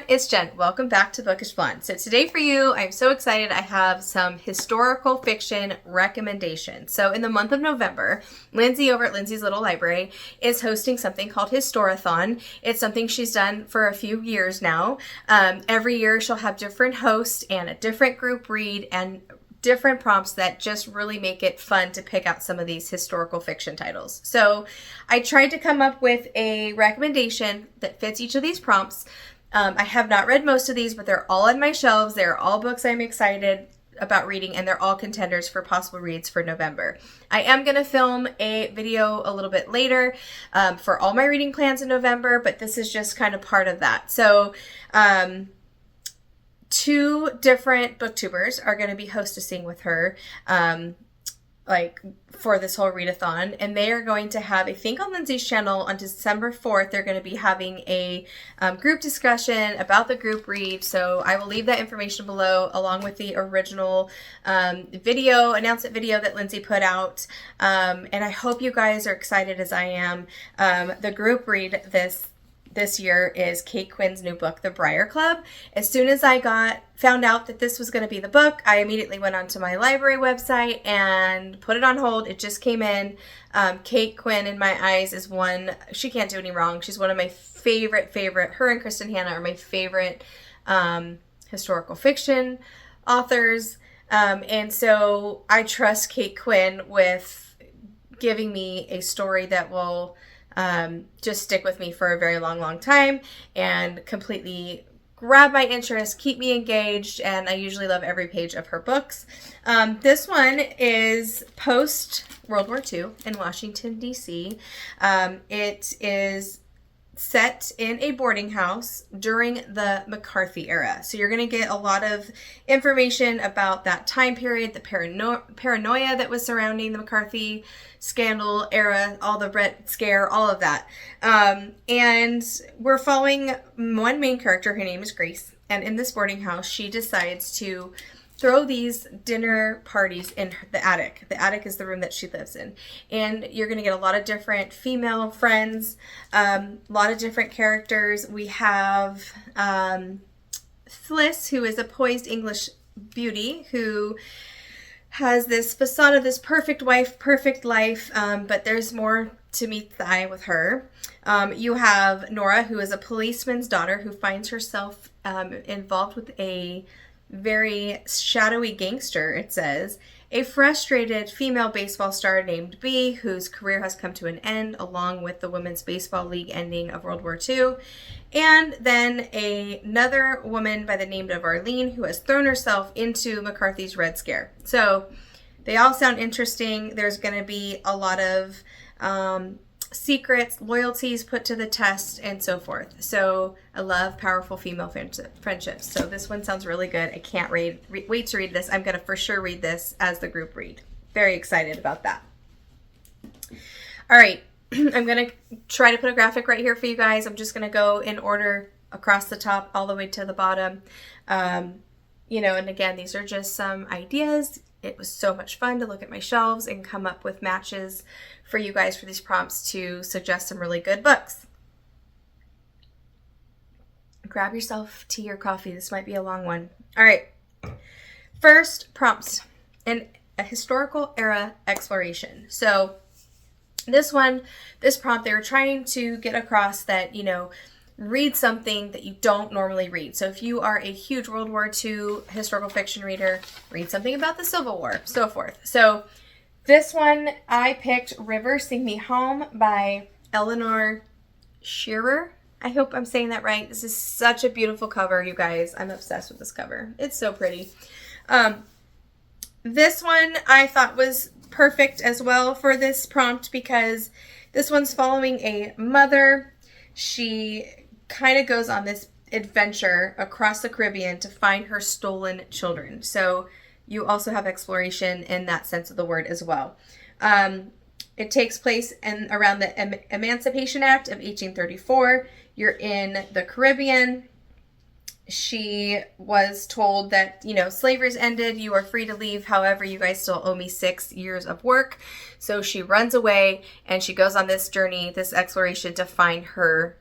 it's Jen. Welcome back to Bookish Blonde. So today for you, I'm so excited. I have some historical fiction recommendations. So in the month of November, Lindsay over at Lindsay's Little Library is hosting something called Historathon. It's something she's done for a few years now. Every year she'll have different hosts and a different group read and different prompts that just really make it fun to pick out some of these historical fiction titles. So I tried to come up with a recommendation that fits each of these prompts. I have not read most of these, but they're all on my shelves. They're all books I'm excited about reading, and they're all contenders for possible reads for November. I am going to film a video a little bit later for all my reading plans in November, but this is just kind of part of that. So, two different booktubers are going to be hostessing with her, for this whole readathon, and they are going to have, I think on Lindsay's channel on December 4th, they're going to be having a group discussion about the group read. So I will leave that information below along with the original announcement video that Lindsay put out. And I hope you guys are excited as I am. The group read this year is Kate Quinn's new book, The Briar Club. As soon as I found out that this was going to be the book, I immediately went onto my library website and put it on hold. It just came in. Kate Quinn, in my eyes, is one, she can't do any wrong. She's one of my favorite, her and Kristen are my favorite historical fiction authors. And so I trust Kate Quinn with giving me a story that will just stick with me for a very long time and completely grab my interest, keep me engaged, and I usually love every page of her books. This one is post World War II in Washington, D.C. It is set in a boarding house during the McCarthy era. So you're going to get a lot of information about that time period, the paranoia that was surrounding the McCarthy scandal era, all the Red Scare, all of that. And we're following one main character. Her name is Grace. And in this boarding house, she decides to throw these dinner parties in the attic. The attic is the room that she lives in. And you're going to get a lot of different female friends, a lot of different characters. We have Fliss, who is a poised English beauty who has this facade of this perfect wife, perfect life, but there's more to meet the eye with her. You have Nora, who is a policeman's daughter who finds herself involved with a very shadowy gangster, it says. A frustrated female baseball star named Bee, whose career has come to an end, along with the Women's Baseball League ending of World War II. And then another woman by the name of Arlene, who has thrown herself into McCarthy's Red Scare. So they all sound interesting. There's going to be a lot of secrets, loyalties put to the test, and so forth. So I love powerful female friendships. So this one sounds really good. I can't wait to read this. I'm going to for sure read this as the group read. Very excited about that. All right. I'm going to try to put a graphic right here for you guys. I'm just going to go in order across the top all the way to the bottom. And again, these are just some ideas. It was so much fun to look at my shelves and come up with matches for you guys for these prompts to suggest some really good books. Grab yourself tea or coffee. This might be a long one. All right. First, prompts in a historical era exploration. So this prompt, they were trying to get across that, read something that you don't normally read. So if you are a huge World War II historical fiction reader, read something about the Civil War, so forth. So this one, I picked River Sing Me Home by Eleanor Shearer. I hope I'm saying that right. This is such a beautiful cover, you guys. I'm obsessed with this cover. It's so pretty. This one I thought was perfect as well for this prompt because this one's following a mother. She kind of goes on this adventure across the Caribbean to find her stolen children. So you also have exploration in that sense of the word as well. It takes place around the Emancipation Act of 1834. You're in the Caribbean. She was told that, slavery's ended. You are free to leave. However, you guys still owe me 6 years of work. So she runs away and she goes on this journey, this exploration to find her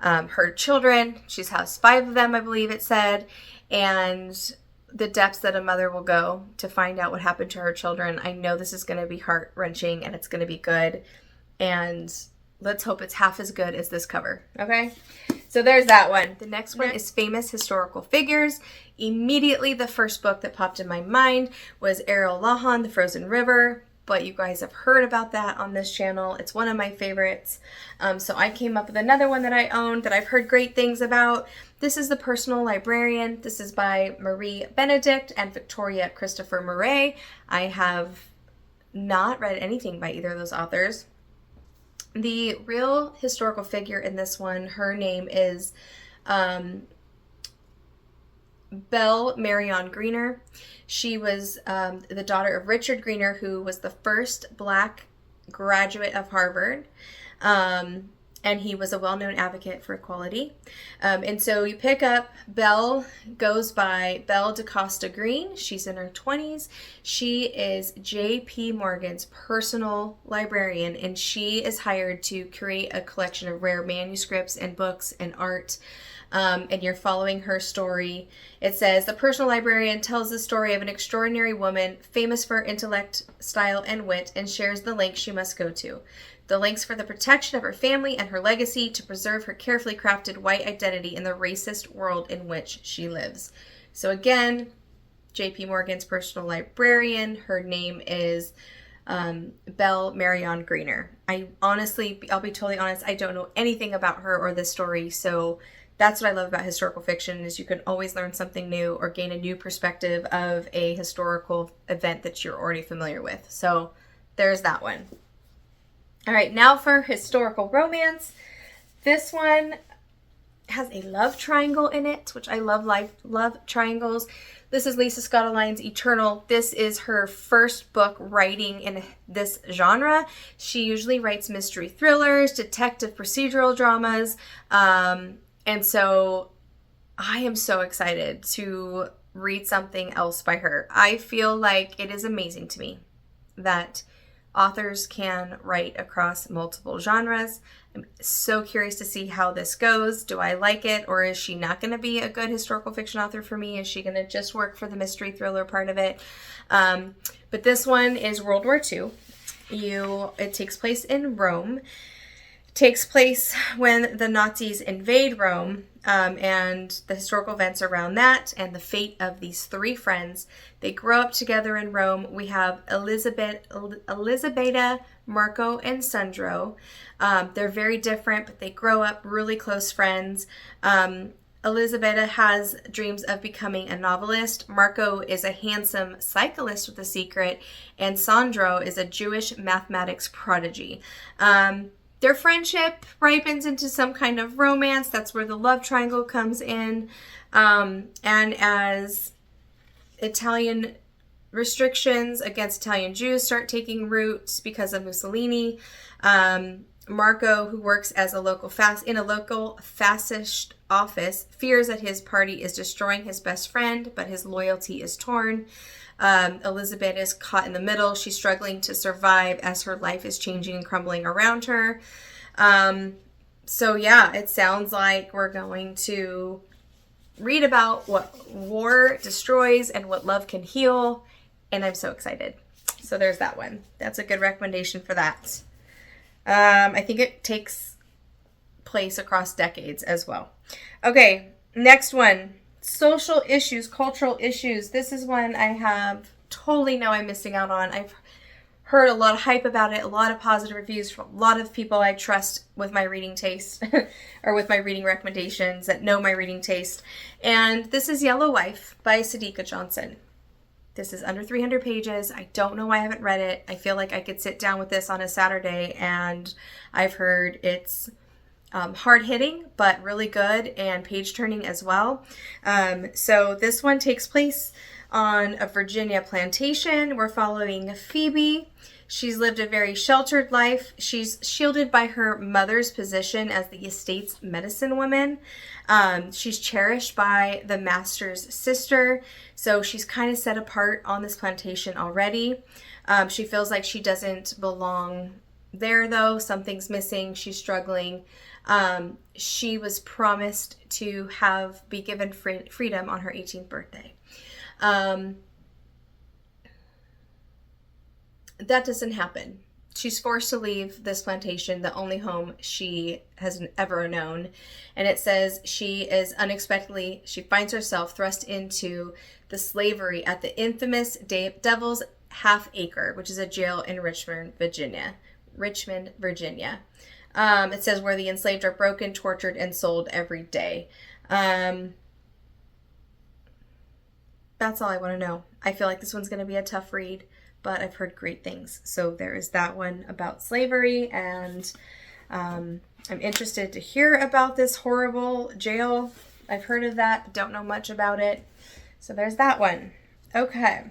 her children. She has 5 of them, I believe it said, and the depths that a mother will go to find out what happened to her children. I know this is going to be heart-wrenching and it's going to be good, and let's hope it's half as good as this cover. Okay, so there's that one. The next one is Famous Historical Figures. Immediately the first book that popped in my mind was Errol Lahan, The Frozen River, but you guys have heard about that on this channel. It's one of my favorites. So I came up with another one that I owned that I've heard great things about. This is The Personal Librarian. This is by Marie Benedict and Victoria Christopher Murray. I have not read anything by either of those authors. The real historical figure in this one, her name is Belle Marion Greener. She was the daughter of Richard Greener, who was the first Black graduate of Harvard. And he was a well-known advocate for equality. And so you pick up, Belle goes by Belle DaCosta Green. She's in her 20s. She is J.P. Morgan's personal librarian, and she is hired to create a collection of rare manuscripts and books and art. And you're following her story. It says, the personal librarian tells the story of an extraordinary woman, famous for intellect, style, and wit, and shares the lengths she must go to. The lengths for the protection of her family and her legacy to preserve her carefully crafted white identity in the racist world in which she lives. So again, J.P. Morgan's personal librarian. Her name is Belle Marion Greener. I'll be totally honest, I don't know anything about her or this story, so that's what I love about historical fiction, is you can always learn something new or gain a new perspective of a historical event that you're already familiar with. So there's that one. All right, now for historical romance. This one has a love triangle in it, which I love love triangles. This is Lisa Scottoline's Eternal. This is her first book writing in this genre. She usually writes mystery thrillers, detective procedural dramas, and so I am so excited to read something else by her. I feel like it is amazing to me that authors can write across multiple genres. I'm so curious to see how this goes. Do I like it, or is she not going to be a good historical fiction author for me? Is she going to just work for the mystery thriller part of it? But this one is World War II. It takes place in Rome. It takes place when the Nazis invade Rome, and the historical events around that and the fate of these 3 friends. They grow up together in Rome. We have Elisabetta, Marco, and Sandro. They're very different, but they grow up really close friends. Elisabetta has dreams of becoming a novelist. Marco is a handsome cyclist with a secret. And Sandro is a Jewish mathematics prodigy. Their friendship ripens into some kind of romance. That's where the love triangle comes in. And as Italian restrictions against Italian Jews start taking root because of Mussolini, Marco, who works as a local fascist office, fears that his party is destroying his best friend, but his loyalty is torn. Elizabeth is caught in the middle. She's struggling to survive as her life is changing and crumbling around her. So yeah, it sounds like we're going to read about what war destroys and what love can heal, and I'm so excited. So there's that one. That's a good recommendation for that. I think it takes place across decades as well. Okay, next one. Social issues, cultural issues. This is one I have totally know I'm missing out on. I've heard a lot of hype about it, a lot of positive reviews from a lot of people I trust with my reading taste or with my reading recommendations that know my reading taste. And this is Yellow Wife by Sadeqa Johnson. This is under 300 pages. I don't know why I haven't read it. I feel like I could sit down with this on a Saturday, and I've heard it's hard-hitting, but really good, and page-turning as well. So this one takes place on a Virginia plantation. We're following Phoebe. She's lived a very sheltered life. She's shielded by her mother's position as the estate's medicine woman. She's cherished by the master's sister, so she's kind of set apart on this plantation already. She feels like she doesn't belong there though. Something's missing. She's struggling. She was promised to be given freedom on her 18th birthday. That doesn't happen. She's forced to leave this plantation, the only home she has ever known. And it says she finds herself thrust into the slavery at the infamous Devil's Half Acre, which is a jail in Richmond, Virginia. It says where the enslaved are broken, tortured, and sold every day. That's all I want to know. I feel like this one's going to be a tough read, but I've heard great things. So there is that one about slavery, and I'm interested to hear about this horrible jail. I've heard of that, but don't know much about it. So there's that one. Okay.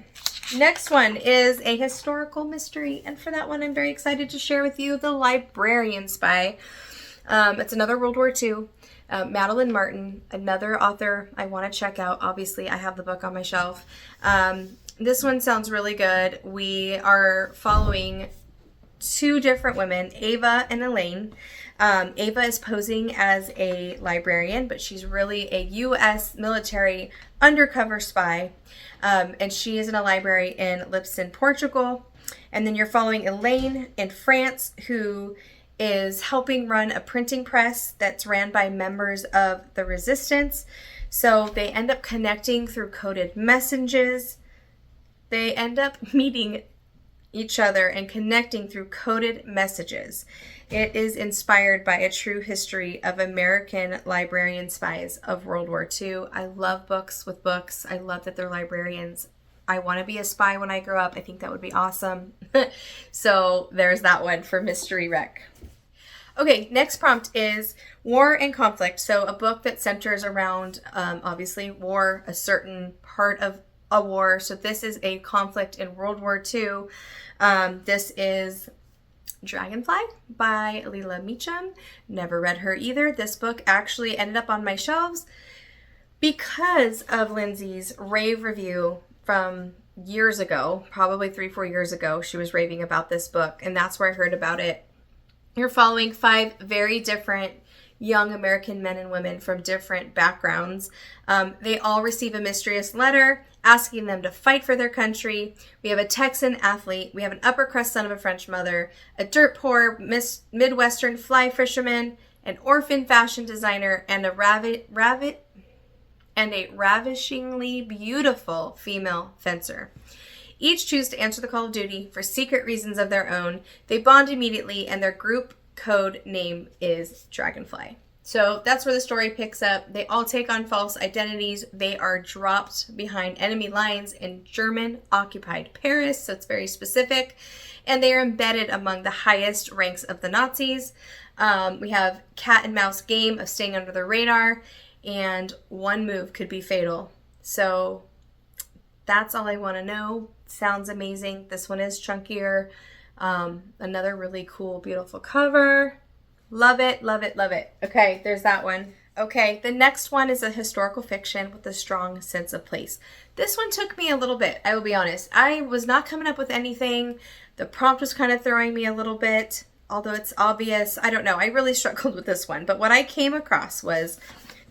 Next one is a historical mystery, and for that one I'm very excited to share with you The Librarian Spy. It's another World War II. Madeline Martin, another author I want to check out. Obviously, I have the book on my shelf. This one sounds really good. We are following two different women, Ava and Elaine. Ava is posing as a librarian, but she's really a U.S. military undercover spy. And she is in a library in Lisbon, Portugal. And then you're following Elaine in France, who is helping run a printing press that's ran by members of the resistance. So they end up connecting through coded messages. They end up meeting each other and connecting through coded messages. It is inspired by a true history of American librarian spies of World War II. I love books with books. I love that they're librarians. I want to be a spy when I grow up. I think that would be awesome. So there's that one for Mystery Rec. Okay, next prompt is War and Conflict. So a book that centers around, obviously, war, a certain part of a war. So this is a conflict in World War II. This is Dragonfly by Leila Meacham. Never read her either. This book actually ended up on my shelves because of Lindsay's rave review from years ago, probably 3-4 years ago. She was raving about this book, and that's where I heard about it. You're following 5 very different young American men and women from different backgrounds. They all receive a mysterious letter asking them to fight for their country. We have a Texan athlete. We have an upper crust son of a French mother, a dirt poor Midwestern fly fisherman, an orphan fashion designer, and a ravishingly beautiful female fencer. Each choose to answer the call of duty for secret reasons of their own. They bond immediately, and their group code name is Dragonfly. So that's where the story picks up. They all take on false identities. They are dropped behind enemy lines in German-occupied Paris, so it's very specific. And they are embedded among the highest ranks of the Nazis. We have cat and mouse game of staying under the radar, and one move could be fatal. So that's all I want to know. Sounds amazing. This one is chunkier. Another really cool, beautiful cover. Love it, love it, love it. Okay, there's that one. Okay, the next one is a historical fiction with a strong sense of place. This one took me a little bit, I will be honest. I was not coming up with anything. The prompt was kind of throwing me a little bit, although it's obvious. I don't know. I really struggled with this one. But what I came across was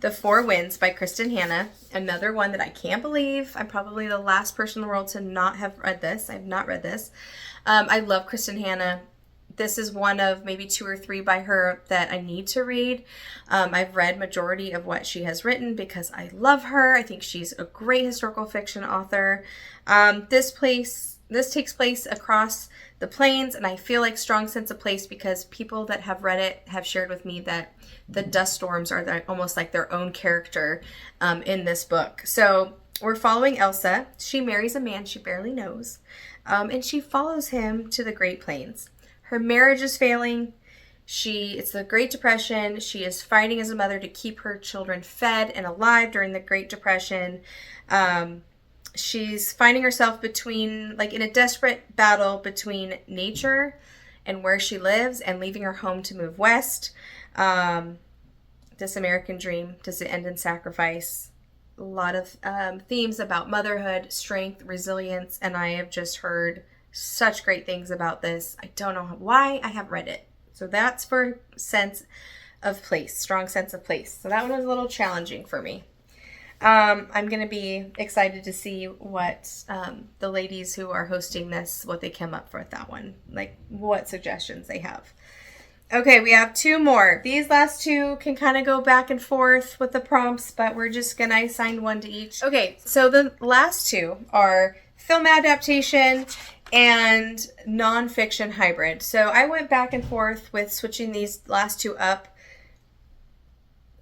The Four Winds by Kristen Hanna. Another one that I can't believe. I'm probably the last person in the world to not have read this. I've not read this. I love Kristen Hanna. This is one of maybe 2 or 3 by her that I need to read. I've read majority of what she has written because I love her. I think she's a great historical fiction author. This takes place across the plains, and I feel like strong sense of place because people that have read it have shared with me that the dust storms are almost like their own character in this book. So we're following Elsa. She marries a man she barely knows, and she follows him to the Great Plains. Her marriage is failing. It's the Great Depression. She is fighting as a mother to keep her children fed and alive during the Great Depression. She's finding herself in a desperate battle between nature and where she lives and leaving her home to move west. This American dream, does it end in sacrifice? A lot of themes about motherhood, strength, resilience, and I have just heard such great things about this. I don't know why I haven't read it. So that's for sense of place, strong sense of place. So that one was a little challenging for me. I'm going to be excited to see what the ladies who are hosting this, what they came up with that one, like what suggestions they have. Okay, we have 2 more. These last 2 can kind of go back and forth with the prompts, but we're just going to assign 1 to each. Okay, so the last 2 are film adaptation and nonfiction hybrid. So I went back and forth with switching these last 2 up.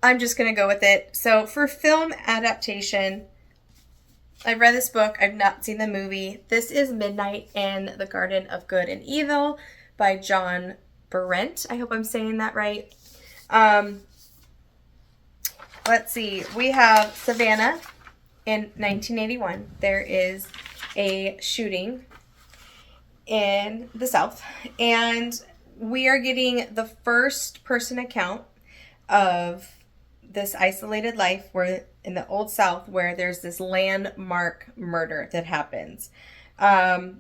I'm just going to go with it. So for film adaptation, I've read this book. I've not seen the movie. This is Midnight in the Garden of Good and Evil by John Berendt. I hope I'm saying that right. Let's see. We have Savannah in 1981. There is a shooting in the South, and we are getting the first person account of this isolated life where in the Old South where there's this landmark murder that happens. I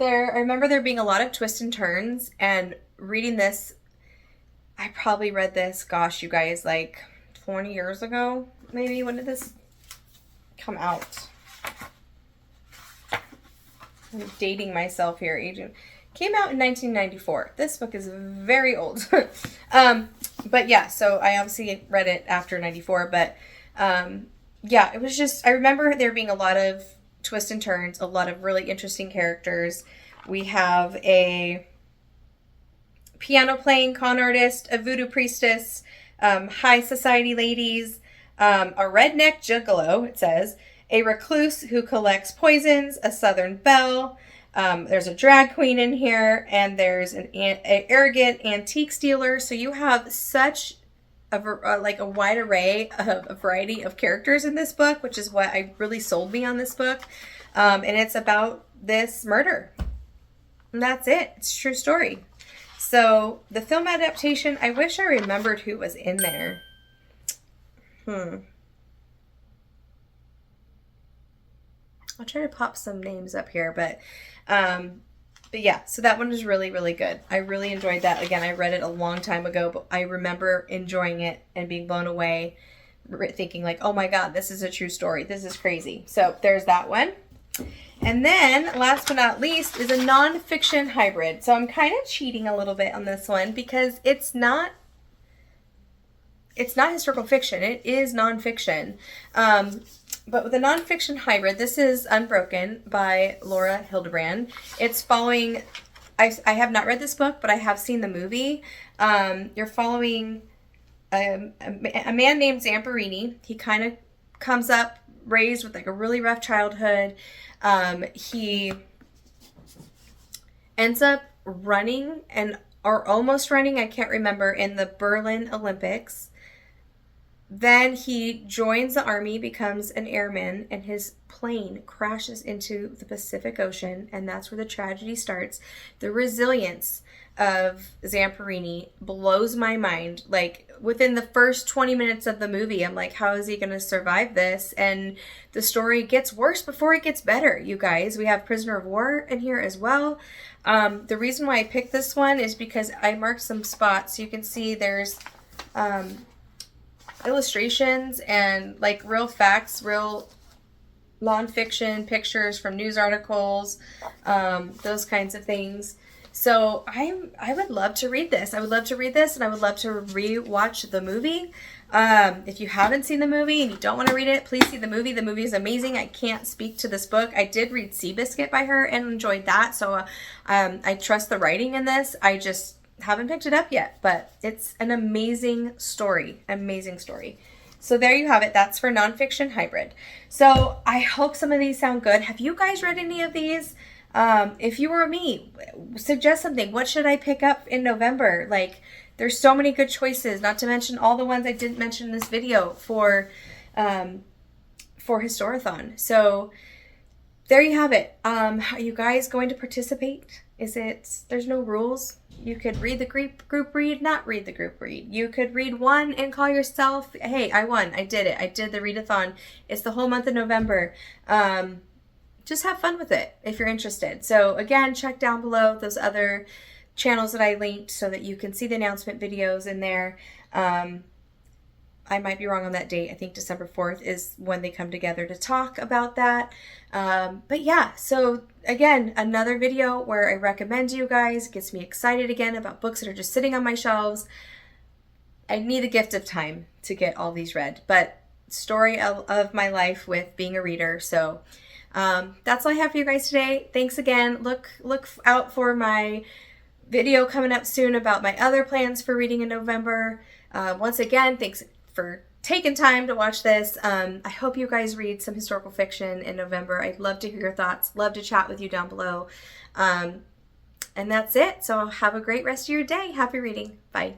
remember there being a lot of twists and turns, and reading this, I probably read this, gosh, you guys, like 20 years ago, maybe. When did this come out? I'm dating myself here, agent. Came out in 1994. This book is very old. But yeah, so I obviously read it after 94, but yeah, it was just, I remember there being a lot of twists and turns, a lot of really interesting characters. We have a piano playing con artist, a voodoo priestess, high society ladies, a redneck juggalo, it says, a recluse who collects poisons, a southern belle, there's a drag queen in here, and there's an arrogant antique dealer. So you have such a wide array of a variety of characters in this book, which is what really sold me on this book. And it's about this murder. And that's it. It's a true story. So the film adaptation, I wish I remembered who was in there. I'll try to pop some names up here, but yeah, so that one was really, really good. I really enjoyed that. Again, I read it a long time ago, but I remember enjoying it and being blown away, thinking like, oh my God, this is a true story. This is crazy. So there's that one. And then last but not least is a nonfiction hybrid. So I'm kind of cheating a little bit on this one because it's not historical fiction. It is nonfiction. But with a nonfiction hybrid, this is Unbroken by Laura Hillenbrand. It's following, I have not read this book, but I have seen the movie. You're following a man named Zamperini. He kind of comes up, raised with like a really rough childhood. He ends up running or almost running, I can't remember, in the Berlin Olympics. Then he joins the army, becomes an airman, and his plane crashes into the Pacific Ocean, and that's where the tragedy starts. The resilience of Zamperini blows my mind. Like, within the first 20 minutes of the movie, I'm like, how is he going to survive this? And the story gets worse before it gets better, you guys. We have Prisoner of War in here as well. The reason why I picked this one is because I marked some spots. You can see there's illustrations and like real facts, real nonfiction pictures from news articles, those kinds of things. So I would love to read this. I would love to read this, and I would love to re-watch the movie. If you haven't seen the movie and you don't want to read it, please see the movie. The movie is amazing. I can't speak to this book. I did read Seabiscuit by her and enjoyed that. So I trust the writing in this. I just haven't picked it up yet, but it's an amazing story. Amazing story. So there you have it. That's for nonfiction hybrid. So I hope some of these sound good. Have you guys read any of these? If you were me, suggest something. What should I pick up in November? Like, there's so many good choices, not to mention all the ones I didn't mention in this video for Historathon. So there you have it. Are you guys going to participate? There's no rules. You could read the group read, not read the group read. You could read one and call yourself, hey, I won. I did it. I did the readathon. It's the whole month of November. just have fun with it if you're interested. So again, check down below those other channels that I linked so that you can see the announcement videos in there. I might be wrong on that date. I think December 4th is when they come together to talk about that. But yeah, so again, another video where I recommend you guys. It gets me excited again about books that are just sitting on my shelves. I need the gift of time to get all these read, but story of my life with being a reader. So that's all I have for you guys today. Thanks again. Look out for my video coming up soon about my other plans for reading in November. Once again, thanks for taking time to watch this. I hope you guys read some historical fiction in November. I'd love to hear your thoughts. Love to chat with you down below. And that's it. So have a great rest of your day. Happy reading. Bye.